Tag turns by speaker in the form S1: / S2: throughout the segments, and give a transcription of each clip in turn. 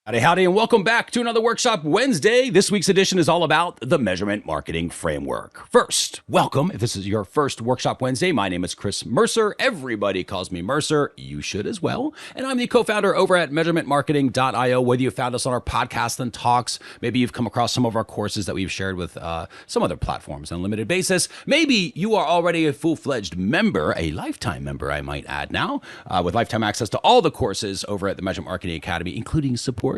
S1: Howdy, howdy, and welcome back to another Workshop Wednesday. This week's edition is all about the Measurement Marketing Framework. First, welcome. If this is your first Workshop Wednesday, my name is Chris Mercer. Everybody calls me Mercer. You should as well. And I'm the co-founder over at measurementmarketing.io. Whether you found us on our podcast and talks, maybe you've come across some of our courses that we've shared with some other platforms on a limited basis. Maybe you are already a full-fledged member, a lifetime member, I might add now, with lifetime access to all the courses over at the Measurement Marketing Academy, including support.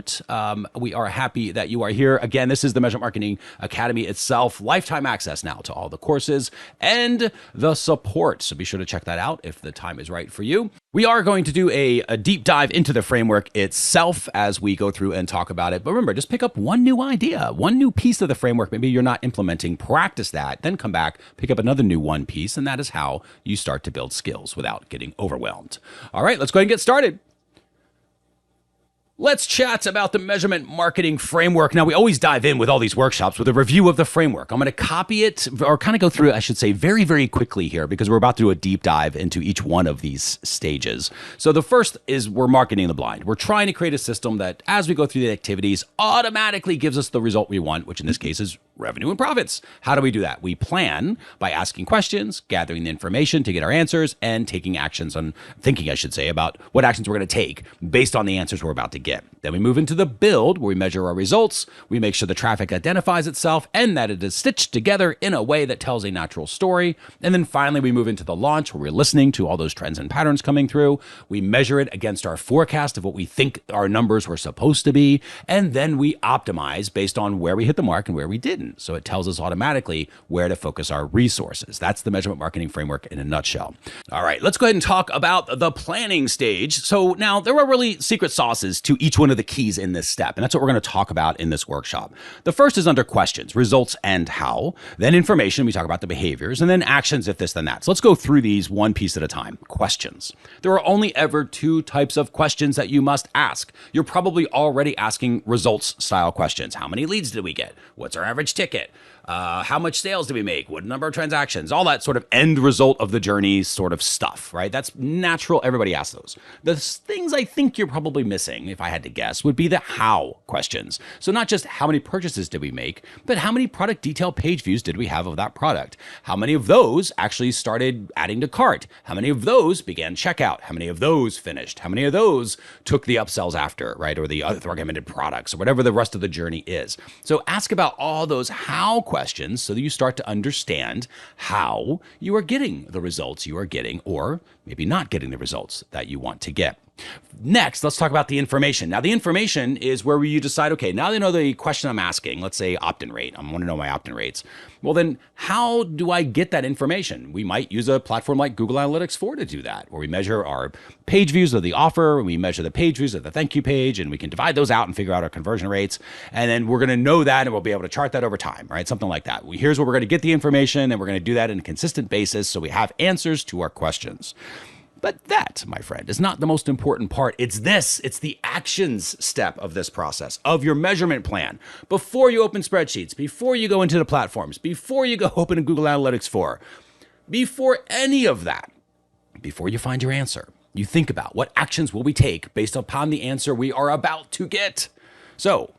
S1: We are happy that you are here. Again, this is the Measurement Marketing Academy itself. Lifetime access now to all the courses and the support. So be sure to check that out if the time is right for you. We are going to do a deep dive into the framework itself as we go through and talk about it. But remember, just pick up one new idea, one new piece of the framework. Maybe you're not implementing, practice that, then come back, pick up another new one piece. And that is how you start to build skills without getting overwhelmed. All right, let's go ahead and get started. Let's chat about the Measurement Marketing Framework. Now, we always dive in with all these workshops with a review of the framework. I'm going to copy it, or kind of go through it, I should say, very, very quickly here, because we're about to do a deep dive into each one of these stages. So the first is we're marketing the blind. We're trying to create a system that, as we go through the activities, automatically gives us the result we want, which in this case is revenue and profits. How do we do that? We plan by asking questions, gathering the information to get our answers, and taking actions on thinking, I should say, about what actions we're going to take based on the answers we're about to get. Then we move into the build, where we measure our results. We make sure the traffic identifies itself and that it is stitched together in a way that tells a natural story. And then finally, we move into the launch, where we're listening to all those trends and patterns coming through. We measure it against our forecast of what we think our numbers were supposed to be. And then we optimize based on where we hit the mark and where we didn't. So it tells us automatically where to focus our resources. That's the Measurement Marketing Framework in a nutshell. All right, let's go ahead and talk about the planning stage. So now there are really secret sauces to each one of the keys in this step, and that's what we're going to talk about in this workshop. The first is under questions, results, and how. Then information, we talk about the behaviors, and then actions, if this, then that. So let's go through these one piece at a time. Questions. There are only ever two types of questions that you must ask. You're probably already asking results style questions. How many leads did we get? What's our average ticket? How much sales did we make? What number of transactions? All that sort of end result of the journey sort of stuff, right? That's natural. Everybody asks those. The things I think you're probably missing, if I had to guess, would be the how questions. So not just how many purchases did we make, but how many product detail page views did we have of that product? How many of those actually started adding to cart? How many of those began checkout? How many of those finished? How many of those took the upsells after, right? Or the other recommended products, or whatever the rest of the journey is. So ask about all those how questions so that you start to understand how you are getting the results you are getting, or maybe not getting the results that you want to get. Next, let's talk about the information. Now, the information is where you decide, okay, now that I know the question I'm asking, let's say opt-in rate. I want to know my opt-in rates. Well, then how do I get that information? We might use a platform like Google Analytics 4 to do that, where we measure our page views of the offer, we measure the page views of the thank you page, and we can divide those out and figure out our conversion rates. And then we're going to know that, and we'll be able to chart that over time, right? Something like that. Here's where we're going to get the information, and we're going to do that on a consistent basis so we have answers to our questions. But that, my friend, is not the most important part. It's the actions step of this process, of your measurement plan. Before you open spreadsheets, before you go into the platforms, before you go open Google Analytics 4, before any of that, before you find your answer, you think about what actions will we take based upon the answer we are about to get. So,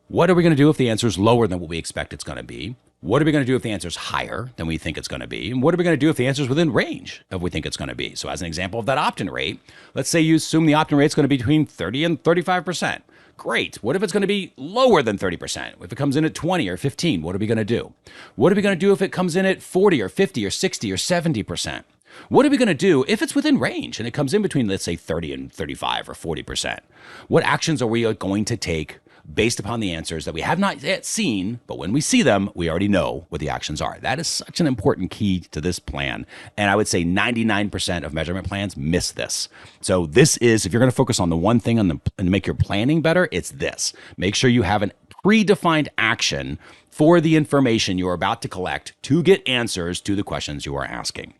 S1: what are we going to do if the answer is lower than what we expect it's going to be? What are we going to do if the answer is higher than we think it's going to be? And what are we going to do if the answer is within range of what we think it's going to be? So as an example of that opt-in rate, let's say you assume the opt-in rate is going to be between 30 and 35%. Great. What if it's going to be lower than 30%? If it comes in at 20 or 15, what are we going to do? What are we going to do if it comes in at 40 or 50 or 60 or 70%? What are we going to do if it's within range and it comes in between, let's say, 30 and 35 or 40%? What actions are we going to take based upon the answers that we have not yet seen, but when we see them, we already know what the actions are? That is such an important key to this plan. And I would say 99% of measurement plans miss this. So this is, if you're going to focus on the one thing and make your planning better, it's this. Make sure you have an predefined action for the information you're about to collect to get answers to the questions you are asking.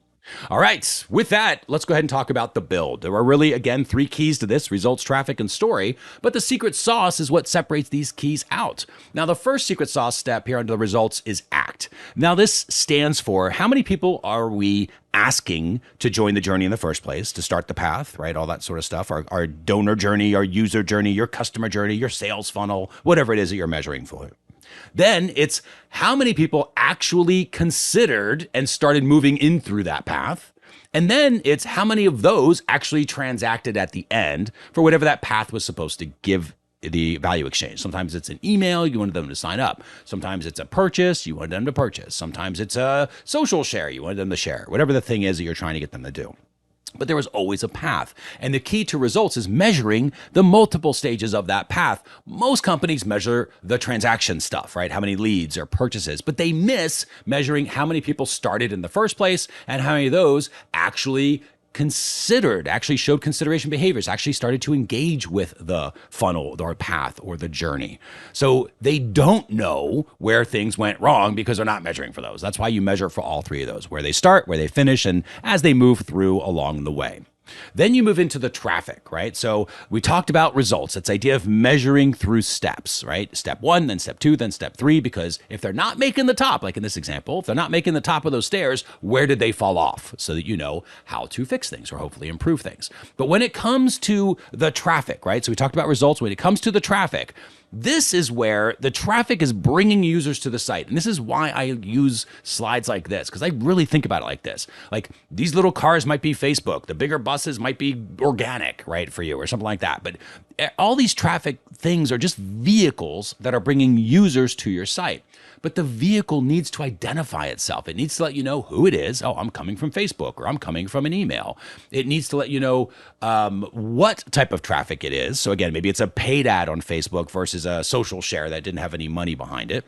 S1: All right. With that, let's go ahead and talk about the build. There are really, again, 3 keys to this: results, traffic, and story. But the secret sauce is what separates these keys out. Now, the first secret sauce step here under the results is ACT. Now, this stands for how many people are we asking to join the journey in the first place, to start the path, right? All that sort of stuff. Our donor journey, our user journey, your customer journey, your sales funnel, whatever it is that you're measuring for. Then it's how many people actually considered and started moving in through that path. And then it's how many of those actually transacted at the end for whatever that path was supposed to give the value exchange. Sometimes it's an email, you wanted them to sign up. Sometimes it's a purchase, you wanted them to purchase. Sometimes it's a social share, you wanted them to share. Whatever the thing is that you're trying to get them to do. But there was always a path. And the key to results is measuring the multiple stages of that path. Most companies measure the transaction stuff, right? How many leads or purchases, but they miss measuring how many people started in the first place and how many of those actually considered, actually showed consideration behaviors, actually started to engage with the funnel or path or the journey. So they don't know where things went wrong because they're not measuring for those. That's why you measure for all 3 of those: where they start, where they finish, and as they move through along the way. Then you move into the traffic, right? So we talked about results. It's the idea of measuring through steps, right? Step 1, then step 2, then step 3, because if they're not making the top, like in this example, if they're not making the top of those stairs, where did they fall off? So that you know how to fix things or hopefully improve things. But when it comes to the traffic, right? So we talked about results. When it comes to the traffic, this is where the traffic is bringing users to the site. And this is why I use slides like this, because I really think about it like this. Like, these little cars might be Facebook. The bigger buses might be organic, right, for you or something like that. But all these traffic things are just vehicles that are bringing users to your site. But the vehicle needs to identify itself. It needs to let you know who it is. Oh, I'm coming from Facebook, or I'm coming from an email. It needs to let you know what type of traffic it is. So again, maybe it's a paid ad on Facebook versus a social share that didn't have any money behind it.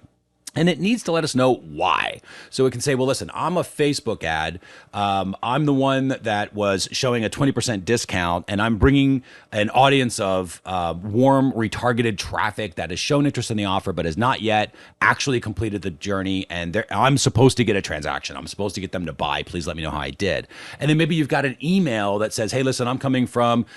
S1: And it needs to let us know why. So it can say, well, listen, I'm a Facebook ad. I'm the one that was showing a 20% discount, and I'm bringing an audience of warm, retargeted traffic that has shown interest in the offer, but has not yet actually completed the journey. And I'm supposed to get a transaction. I'm supposed to get them to buy. Please let me know how I did. And then maybe you've got an email that says, hey, listen, I'm coming from,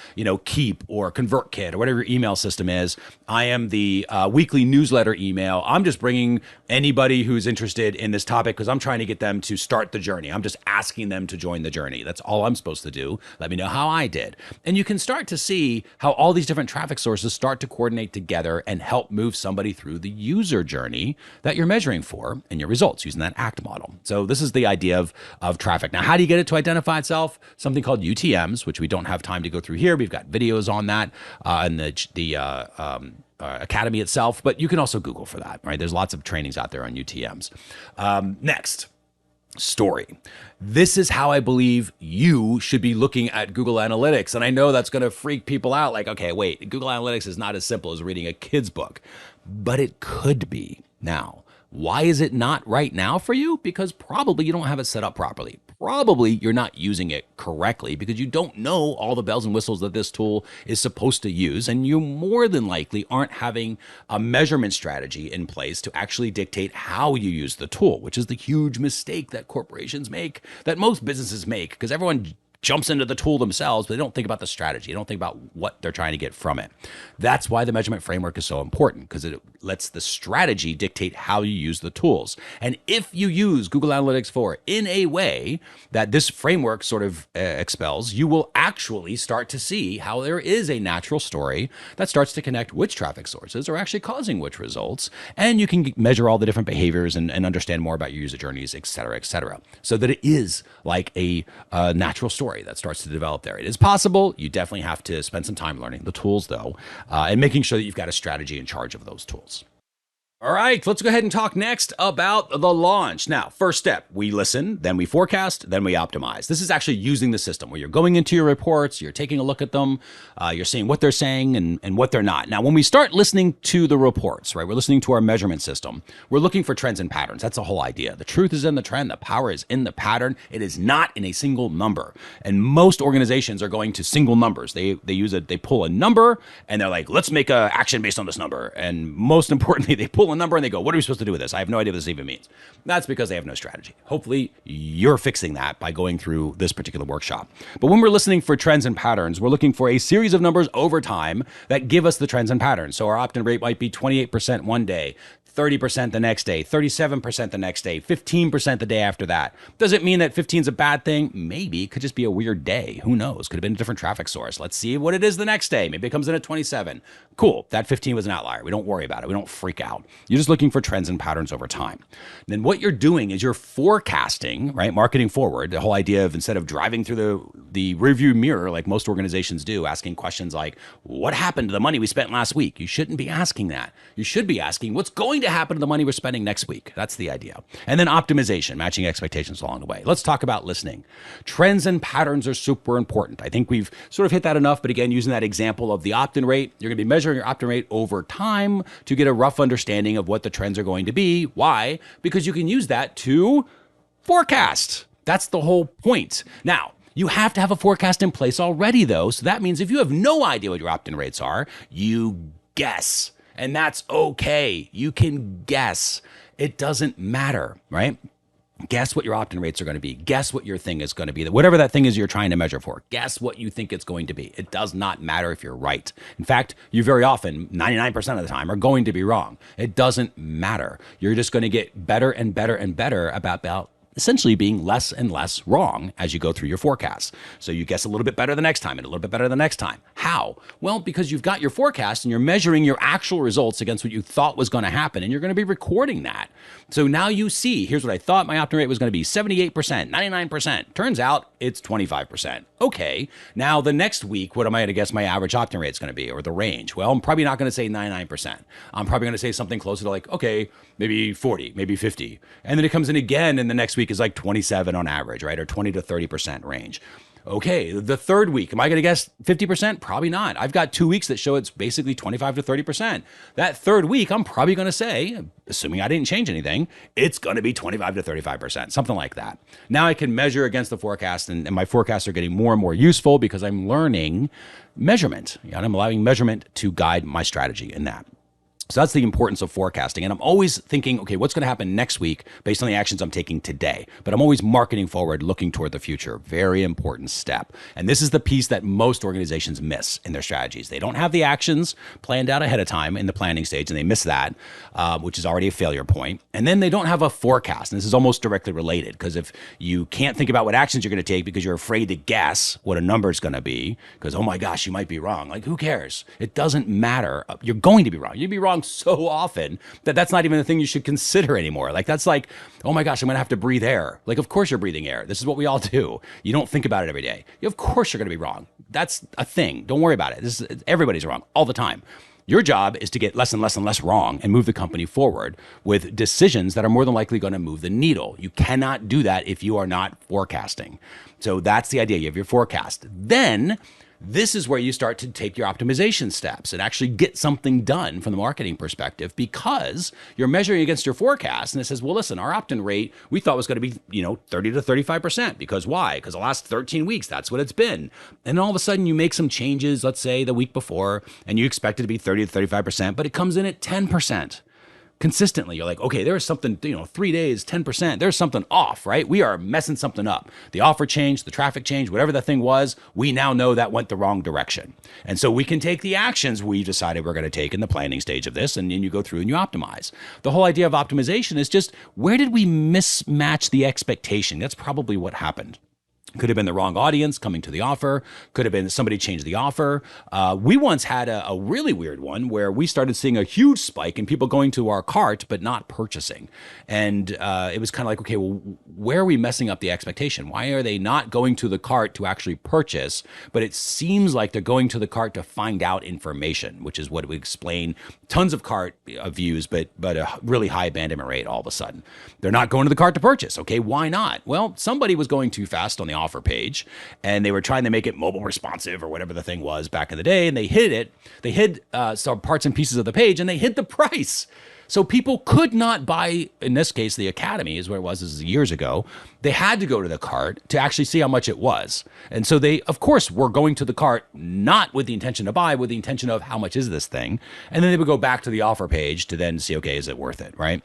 S1: Keep or ConvertKit or whatever your email system is. I am the weekly newsletter email. I'm just bringing anybody who's interested in this topic because I'm trying to get them to start the journey. I'm just asking them to join the journey. That's all I'm supposed to do. Let me know how I did. And you can start to see how all these different traffic sources start to coordinate together and help move somebody through the user journey that you're measuring for in your results using that ACT model. So this is the idea of traffic. Now, how do you get it to identify itself? Something called UTMs, which we don't have time to go through here. We've got videos on that and the Academy itself, but you can also Google for that, right? There's lots of trainings out there on UTMs. Next, story. This is how I believe you should be looking at Google Analytics. And I know that's going to freak people out. Like, okay, wait, Google Analytics is not as simple as reading a kid's book, but it could be now. Why is it not right now for you? Because probably you don't have it set up properly. Probably you're not using it correctly because you don't know all the bells and whistles that this tool is supposed to use. And you more than likely aren't having a measurement strategy in place to actually dictate how you use the tool, which is the huge mistake that corporations make, that most businesses make, because everyone jumps into the tool themselves, but they don't think about the strategy. They don't think about what they're trying to get from it. That's why the measurement framework is so important, because it lets the strategy dictate how you use the tools. And if you use Google Analytics 4 in a way that this framework sort of expels, you will actually start to see how there is a natural story that starts to connect which traffic sources are actually causing which results. And you can measure all the different behaviors and understand more about your user journeys, et cetera, so that it is like a natural story that starts to develop there. It is possible. You definitely have to spend some time learning the tools, though, and making sure that you've got a strategy in charge of those tools. All right, let's go ahead and talk next about the launch. Now, first step, we listen, then we forecast, then we optimize. This is actually using the system where you're going into your reports, you're taking a look at them, you're seeing what they're saying and what they're not. Now, when we start listening to the reports, right, we're listening to our measurement system, we're looking for trends and patterns. That's the whole idea. The truth is in the trend, the power is in the pattern. It is not in a single number. And most organizations are going to single numbers. They pull a number and they're like, let's make an action based on this number. And most importantly, they pull a number and they go, what are we supposed to do with this? I have no idea what this even means. That's because they have no strategy. Hopefully you're fixing that by going through this particular workshop. But when we're listening for trends and patterns, we're looking for a series of numbers over time that give us the trends and patterns. So our opt-in rate might be 28% one day, 30% the next day, 37% the next day, 15% the day after that. Does it mean that 15 is a bad thing? Maybe. It could just be a weird day. Who knows? Could have been a different traffic source. Let's see what it is the next day. Maybe it comes in at 27. Cool. That 15 was an outlier. We don't worry about it. We don't freak out. You're just looking for trends and patterns over time. Then what you're doing is you're forecasting, right? Marketing forward. The whole idea of instead of driving through the rearview mirror like most organizations do, asking questions like, what happened to the money we spent last week? You shouldn't be asking that. You should be asking, what's going to happen to the money we're spending next week? That's the idea. And then optimization, matching expectations along the way. Let's talk about listening. Trends and patterns are super important. I think we've sort of hit that enough, but again, using that example of the opt-in rate, you're going to be measuring your opt-in rate over time to get a rough understanding of what the trends are going to be. Why? Because you can use that to forecast. That's the whole point. Now, you have to have a forecast in place already, though. So that means if you have no idea what your opt-in rates are, you guess. And that's okay. You can guess. It doesn't matter, right? Guess what your opt-in rates are going to be. Guess what your thing is going to be. Whatever that thing is you're trying to measure for. Guess what you think it's going to be. It does not matter if you're right. In fact, you very often, 99% of the time, are going to be wrong. It doesn't matter. You're just going to get better and better and better about essentially being less and less wrong as you go through your forecasts. So you guess a little bit better the next time and a little bit better the next time. How? Well, because you've got your forecast and you're measuring your actual results against what you thought was going to happen, and you're going to be recording that. So now you see, here's what I thought my opt-in rate was going to be: 78%, 99%. Turns out it's 25%. Okay, now the next week, what am I going to guess my average opt-in rate is going to be, or the range? Well, I'm probably not going to say 99%. I'm probably going to say something closer to like, okay, maybe 40, maybe 50. And then it comes in again, and the next week is like 27 on average, right? Or 20 to 30% range. Okay, the third week, am I going to guess 50%? Probably not. I've got 2 weeks that show it's basically 25 to 30%. That third week, I'm probably going to say, assuming I didn't change anything, it's going to be 25 to 35%, something like that. Now I can measure against the forecast, and my forecasts are getting more and more useful because I'm learning measurement. And I'm allowing measurement to guide my strategy in that. So that's the importance of forecasting. And I'm always thinking, okay, what's going to happen next week based on the actions I'm taking today? But I'm always marketing forward, looking toward the future. Very important step. And this is the piece that most organizations miss in their strategies. They don't have the actions planned out ahead of time in the planning stage, and they miss that, which is already a failure point. And then they don't have a forecast. And this is almost directly related, because if you can't think about what actions you're going to take because you're afraid to guess what a number is going to be, because, oh my gosh, you might be wrong. Like, who cares? It doesn't matter. You're going to be wrong. You'd be wrong so often that that's not even a thing you should consider anymore. Like, that's like, oh my gosh, I'm going to have to breathe air. Like, of course you're breathing air. This is what we all do. You don't think about it every day. Of course you're going to be wrong. That's a thing. Don't worry about it. Everybody's wrong all the time. Your job is to get less and less and less wrong and move the company forward with decisions that are more than likely going to move the needle. You cannot do that if you are not forecasting. So that's the idea. You have your forecast. Then this is where you start to take your optimization steps and actually get something done from the marketing perspective, because you're measuring against your forecast. And it says, well, listen, our opt-in rate, we thought was going to be, 30 to 35%. Because why? Because the last 13 weeks, that's what it's been. And all of a sudden you make some changes, let's say the week before, and you expect it to be 30 to 35%, but it comes in at 10%. Consistently, you're like, okay, there's something, 3 days, 10%, there's something off, right? We are messing something up. The offer changed, the traffic changed, whatever the thing was, we now know that went the wrong direction. And so we can take the actions we decided we're going to take in the planning stage of this, and then you go through and you optimize. The whole idea of optimization is just, where did we mismatch the expectation? That's probably what happened. Could have been the wrong audience coming to the offer. Could have been somebody changed the offer. We once had a really weird one where we started seeing a huge spike in people going to our cart but not purchasing. And it was kind of like, okay, well, where are we messing up the expectation? Why are they not going to the cart to actually purchase? But it seems like they're going to the cart to find out information, which is what would explain tons of cart views, but a really high abandonment rate all of a sudden. They're not going to the cart to purchase. Okay, why not? Well, somebody was going too fast on the the offer page, and they were trying to make it mobile responsive or whatever the thing was back in the day, and they hid it. They hid some parts and pieces of the page, and they hid the price. So people could not buy, in this case, the Academy is where it was, this is years ago. They had to go to the cart to actually see how much it was. And so they, of course, were going to the cart, not with the intention to buy, with the intention of how much is this thing? And then they would go back to the offer page to then see, okay, is it worth it, right?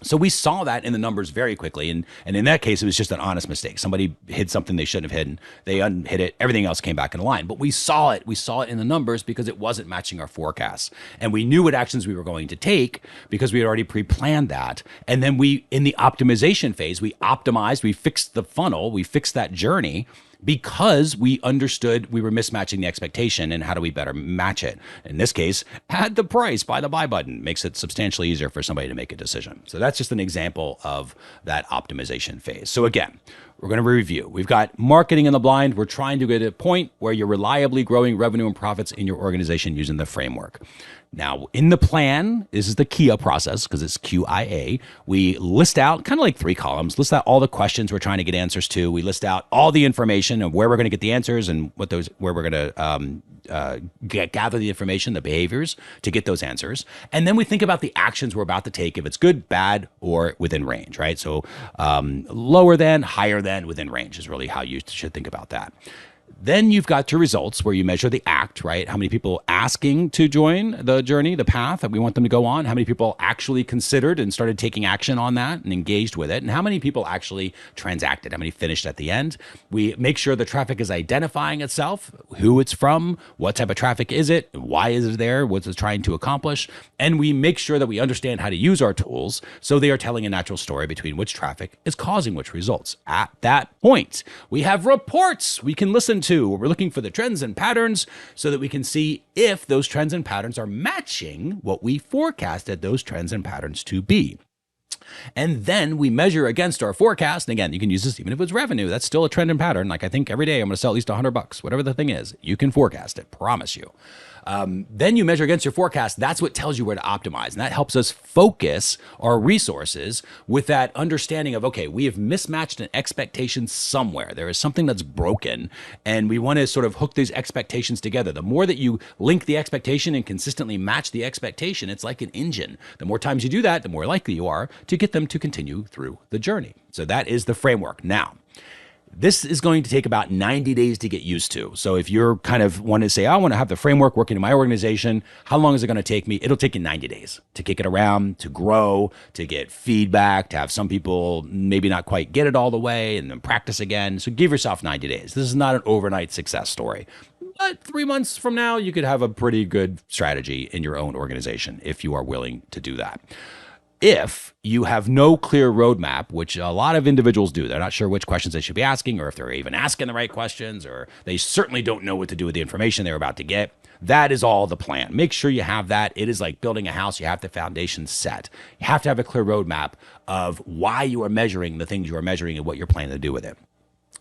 S1: So we saw that in the numbers very quickly. And in that case, it was just an honest mistake. Somebody hid something they shouldn't have hidden. They unhid it. Everything else came back in line. But we saw it. We saw it in the numbers because it wasn't matching our forecasts. And we knew what actions we were going to take because we had already pre-planned that. And then we, in the optimization phase, we optimized, we fixed the funnel, we fixed that journey, because we understood we were mismatching the expectation and how do we better match it. In this case, add the price, buy the buy button, makes it substantially easier for somebody to make a decision. So that's just an example of that optimization phase. So again, we're going to review. We've got marketing in the blind. We're trying to get to a point where you're reliably growing revenue and profits in your organization using the framework. Now, in the plan, this is the KIA process because it's QIA. We list out kind of like 3 columns, list out all the questions we're trying to get answers to. We list out all the information of where we're going to get the answers and where we're going to gather the information, the behaviors to get those answers. And then we think about the actions we're about to take, if it's good, bad, or within range, right? So lower than, higher than, within range is really how you should think about that. Then you've got your results where you measure the act, right? How many people asking to join the journey, the path that we want them to go on? How many people actually considered and started taking action on that and engaged with it? And how many people actually transacted? How many finished at the end? We make sure the traffic is identifying itself, who it's from, what type of traffic is it, why is it there, what's it trying to accomplish? And we make sure that we understand how to use our tools so they are telling a natural story between which traffic is causing which results. At that point, we have reports we can listen to. We're looking for the trends and patterns so that we can see if those trends and patterns are matching what we forecasted those trends and patterns to be. And then we measure against our forecast. And again, you can use this even if it's revenue. That's still a trend and pattern. Like I think every day I'm going to sell at least $100, whatever the thing is. You can forecast it, promise you. Then you measure against your forecast. That's what tells you where to optimize. And that helps us focus our resources with that understanding of, okay, we have mismatched an expectation somewhere. There is something that's broken and we want to sort of hook these expectations together. The more that you link the expectation and consistently match the expectation, it's like an engine. The more times you do that, the more likely you are to get them to continue through the journey. So that is the framework. Now, this is going to take about 90 days to get used to. So if you're kind of want to say, I want to have the framework working in my organization, how long is it going to take me? It'll take you 90 days to kick it around, to grow, to get feedback, to have some people maybe not quite get it all the way and then practice again. So give yourself 90 days. This is not an overnight success story. But 3 months from now, you could have a pretty good strategy in your own organization if you are willing to do that. If you have no clear roadmap, which a lot of individuals do, they're not sure which questions they should be asking or if they're even asking the right questions, or they certainly don't know what to do with the information they're about to get. That is all the plan. Make sure you have that. It is like building a house. You have the foundation set. You have to have a clear roadmap of why you are measuring the things you are measuring and what you're planning to do with it.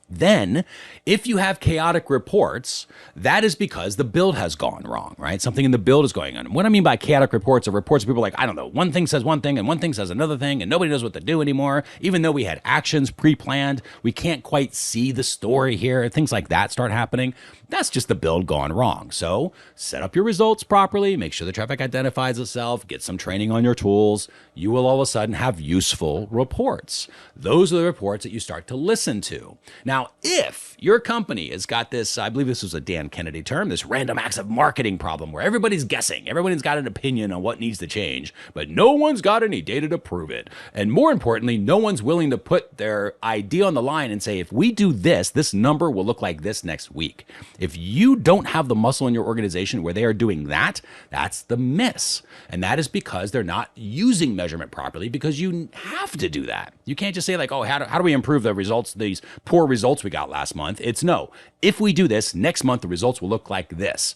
S1: Then, if you have chaotic reports, that is because the build has gone wrong, right? Something in the build is going on. What I mean by chaotic reports are reports of people like, I don't know, one thing says one thing and one thing says another thing and nobody knows what to do anymore. Even though we had actions pre-planned, we can't quite see the story here. Things like that start happening. That's just the build gone wrong. So set up your results properly, make sure the traffic identifies itself, get some training on your tools. You will all of a sudden have useful reports. Those are the reports that you start to listen to. Now, if your company has got this, I believe this was a Dan Kennedy term, this random acts of marketing problem where everybody's guessing, everybody's got an opinion on what needs to change, but no one's got any data to prove it. And more importantly, no one's willing to put their idea on the line and say, if we do this, this number will look like this next week. If you don't have the muscle in your organization where they are doing that, that's the miss. And that is because they're not using measurement properly, because you have to do that. You can't just say like, oh, how do we improve the results, these poor results we got last month? It's no, if we do this, next month the results will look like this.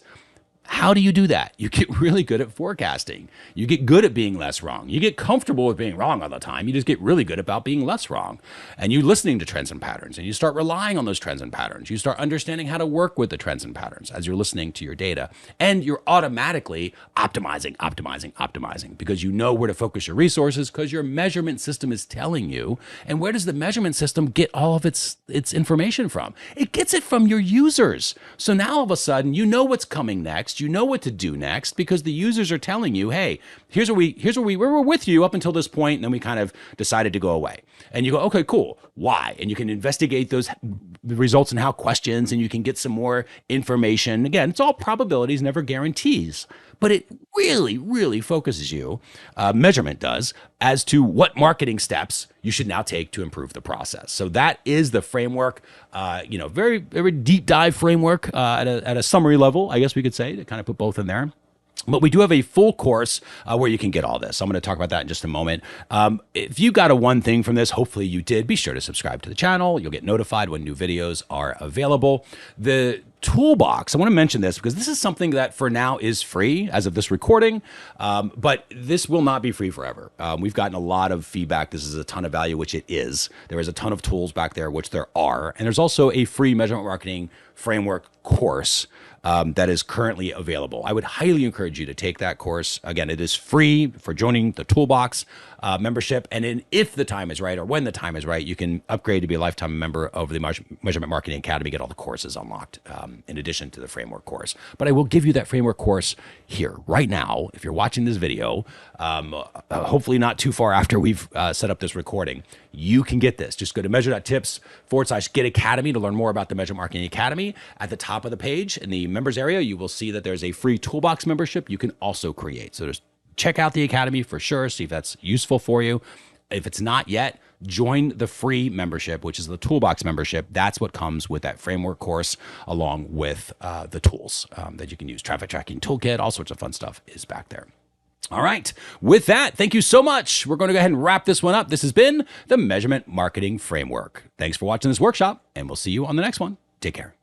S1: How do you do that? You get really good at forecasting. You get good at being less wrong. You get comfortable with being wrong all the time. You just get really good about being less wrong. And you listening to trends and patterns, and you start relying on those trends and patterns. You start understanding how to work with the trends and patterns as you're listening to your data. And you're automatically optimizing because you know where to focus your resources because your measurement system is telling you. And where does the measurement system get all of its information from? It gets it from your users. So now all of a sudden, you know what's coming next. You know what to do next because the users are telling you, hey, here's where we were with you up until this point, and then we kind of decided to go away. And you go, okay, cool. Why? And you can investigate those results and how questions, and you can get some more information. Again, it's all probabilities, never guarantees. But it really, really focuses you, measurement does, as to what marketing steps you should now take to improve the process. So that is the framework, very, very deep dive framework at a summary level, I guess we could say, to kind of put both in there. But we do have a full course where you can get all this. I'm going to talk about that in just a moment. If you got a one thing from this, hopefully you did, be sure to subscribe to the channel. You'll get notified when new videos are available. The toolbox, I want to mention this because this is something that for now is free as of this recording, but this will not be free forever. We've gotten a lot of feedback. This is a ton of value, which it is. There is a ton of tools back there, which there are. And there's also a free measurement marketing framework course that is currently available. I would highly encourage you to take that course. Again, it is free for joining the Toolbox membership. And if the time is right or when the time is right, you can upgrade to be a lifetime member of the Measurement Marketing Academy, get all the courses unlocked in addition to the framework course. But I will give you that framework course here right now. If you're watching this video, hopefully not too far after we've set up this recording, you can get this. Just go to measure.tips/Get Academy to learn more about the Measurement Marketing Academy. At the top of the page in the members area, you will see that there's a free Toolbox membership you can also create. So just check out the Academy for sure, see if that's useful for you. If it's not yet, join the free membership, which is the Toolbox membership. That's what comes with that framework course, along with the tools that you can use. Traffic tracking toolkit, all sorts of fun stuff is back there. All right. With that, thank you so much. We're going to go ahead and wrap this one up. This has been the Measurement Marketing Framework. Thanks for watching this workshop, and we'll see you on the next one. Take care.